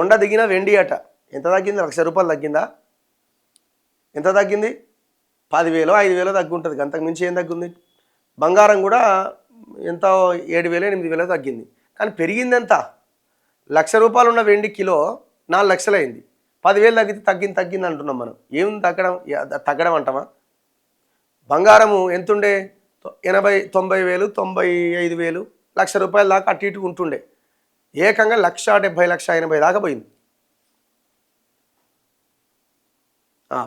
కొండ దిగిన వెండి అట ఎంత తగ్గింది? ₹1,00,000 తగ్గిందా? ఎంత తగ్గింది? 10,000 5,000 తగ్గుంటుంది, అంతకు మించి ఏం తగ్గింది? బంగారం కూడా ఎంత 7,000 8,000 తగ్గింది. కానీ పెరిగింది ఎంత? ₹1,00,000 ఉన్న వెండి కిలో 4 లక్షలు అయింది. 10,000 తగ్గితే తగ్గింది అంటున్నాం మనం. ఏముంది తగ్గడం? తగ్గడం అంటామా? బంగారము ఎంతుండే? 80 90,000 95,000 ₹1,00,000 దాకా అటు ఇటు ఉంటుండే. ఏకంగా 1,70,000 1,80,000 దాకా పోయింది.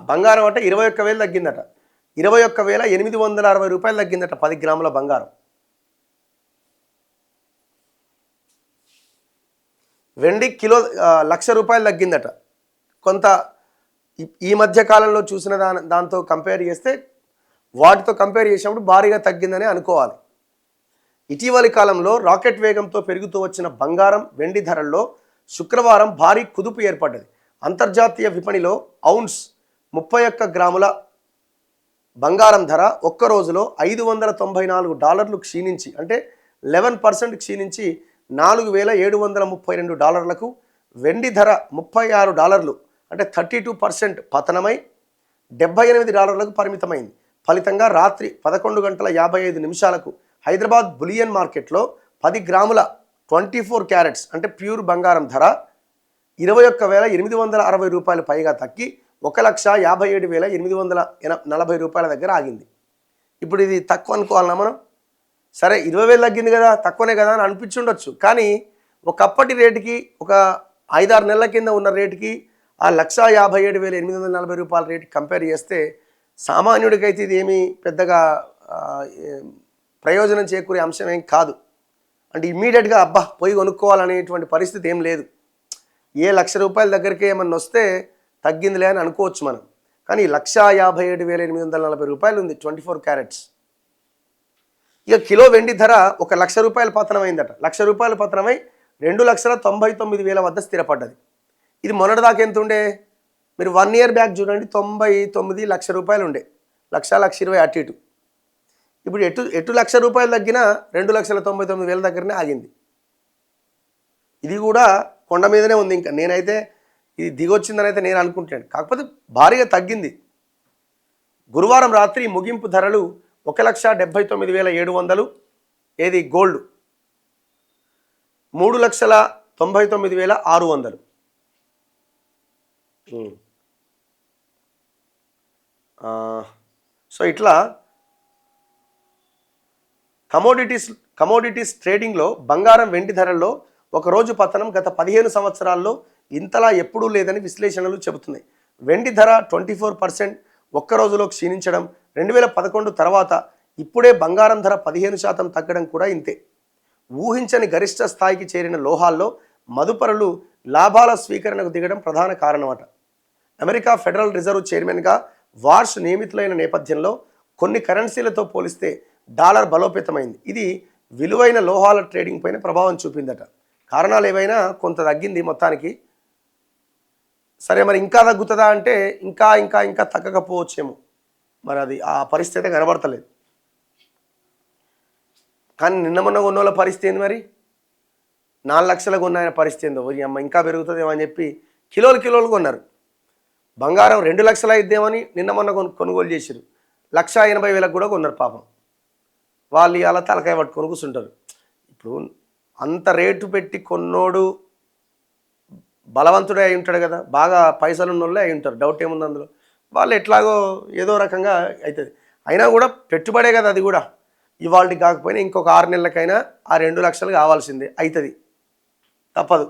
బంగారం అంటే 21,000 తగ్గిందట. ₹21,860 తగ్గిందట 10 గ్రాముల బంగారం. వెండి కిలో ₹1,00,000 తగ్గిందట. కొంత ఈ మధ్య కాలంలో చూసిన దాంతో కంపేర్ చేస్తే వాటితో కంపేర్ చేసినప్పుడు భారీగా తగ్గిందని అనుకోవాలి. ఇటీవలి కాలంలో రాకెట్ వేగంతో పెరుగుతూ వచ్చిన బంగారం వెండి ధరల్లో శుక్రవారం భారీ కుదుపు ఏర్పడ్డది. అంతర్జాతీయ విపణిలో ఔన్స్ 31 గ్రాముల బంగారం ధర ఒక్క రోజులో $594 క్షీణించి, అంటే 11% క్షీణించి $4,732. వెండి ధర $36, అంటే 32% పతనమై $78 పరిమితమైంది. ఫలితంగా రాత్రి 11 గంటల 55 నిమిషాలకు హైదరాబాద్ బులియన్ మార్కెట్లో 10 గ్రాముల 24 క్యారెట్స్ అంటే ప్యూర్ బంగారం ధర $21,860 పైగా తగ్గి $1,57,840 దగ్గర ఆగింది. ఇప్పుడు ఇది తక్కువ అనుకోవాలన్నా మనం? సరే 20,000 తగ్గింది కదా, తక్కువనే కదా అని అనిపించుండొచ్చు. కానీ ఒకప్పటి రేటుకి, ఒక 5-6 నెలల కింద ఉన్న రేటుకి ఆ $1,57,840 రేటుకి కంపేర్ చేస్తే సామాన్యుడికైతే ఇది ఏమీ పెద్దగా ప్రయోజనం చేకూరే అంశం ఏం కాదు. అంటే ఇమ్మీడియట్గా అబ్బా పోయి కొనుక్కోవాలనేటువంటి పరిస్థితి ఏం లేదు. ఏ ₹1,00,000 దగ్గరికి ఏమన్నా వస్తే తగ్గిందిలే అని అనుకోవచ్చు మనం. కానీ $1,57,840 ఉంది 24 క్యారెట్స్. ఇక కిలో వెండి ధర ₹1,00,000 పతనమైందట. ₹1,00,000 పతనమై 2,99,000 వద్ద స్థిరపడ్డది. ఇది మొన్నటిదాకా ఎంత ఉండే? మీరు 1 ఇయర్ బ్యాక్ చూడండి, 99 లక్ష రూపాయలు ఉండే, 1,20,000 అటు ఇటు. ఇప్పుడు ఎటు ₹1,00,000 తగ్గినా 2,99,000 దగ్గరనే ఆగింది. ఇది కూడా కొండ మీదనే ఉంది. ఇంకా నేనైతే ఇది దిగొచ్చిందని అయితే నేను అనుకుంటాను, కాకపోతే భారీగా తగ్గింది. గురువారం రాత్రి ముగింపు ధరలు 1,79,700, ఏది గోల్డ్ 3,99,600. సో ఇట్లా కమోడిటీస్ ట్రేడింగ్లో బంగారం వెండి ధరల్లో ఒకరోజు పతనం గత 15 సంవత్సరాల్లో ఇంతలా ఎప్పుడూ లేదని విశ్లేషణలు చెబుతున్నాయి. వెండి ధర 24% ఒక్క రోజులో క్షీణించడం 2011 తర్వాత ఇప్పుడే బంగారం ధర 15% తగ్గడం కూడా ఇంతే. ఊహించని గరిష్ట స్థాయికి చేరిన లోహాల్లో మదుపరులు లాభాల స్వీకరణకు దిగడం ప్రధాన కారణమట. అమెరికా ఫెడరల్ రిజర్వ్ చైర్మన్గా వార్ష్ నియమితులైన నేపథ్యంలో కొన్ని కరెన్సీలతో పోలిస్తే డాలర్ బలోపేతమైంది. ఇది విలువైన లోహాల ట్రేడింగ్ పైన ప్రభావం చూపిందట. కారణాలు ఏవైనా కొంత తగ్గింది మొత్తానికి. సరే, మరి ఇంకా తగ్గుతుందా అంటే ఇంకా ఇంకా ఇంకా తగ్గకపోవచ్చేమో. మరి అది ఆ పరిస్థితి కనబడతలేదు. కానీ నిన్న మొన్న కొన్నోళ్ళ పరిస్థితి ఏంది? మరి 4 లక్షలకు కొన్న పరిస్థితి ఏందో, అమ్మ ఇంకా పెరుగుతుందేమో అని చెప్పి కిలోలు కొన్నారు. బంగారం 2 లక్షలు అయిద్దేమని నిన్న మొన్న కొనుగోలు చేశారు. 1,80,000 కూడా కొన్నారు పాపం. వాళ్ళు ఇలా తలకాయ పట్టుకొని కూర్చుంటారు. ఇప్పుడు అంత రేటు పెట్టి కొన్నోడు బలవంతుడే అయి ఉంటాడు కదా, బాగా పైసలు ఉన్నోళ్ళే అయి ఉంటారు, డౌట్ ఏముంది అందులో. వాళ్ళు ఎట్లాగో ఏదో రకంగా అవుతుంది. అయినా కూడా పెట్టుబడే కదా అది కూడా. ఇవాళకి కాకపోయినా ఇంకొక 6 నెలలకైనా ఆ 2 లక్షలు కావాల్సిందే, అవుతుంది, తప్పదు.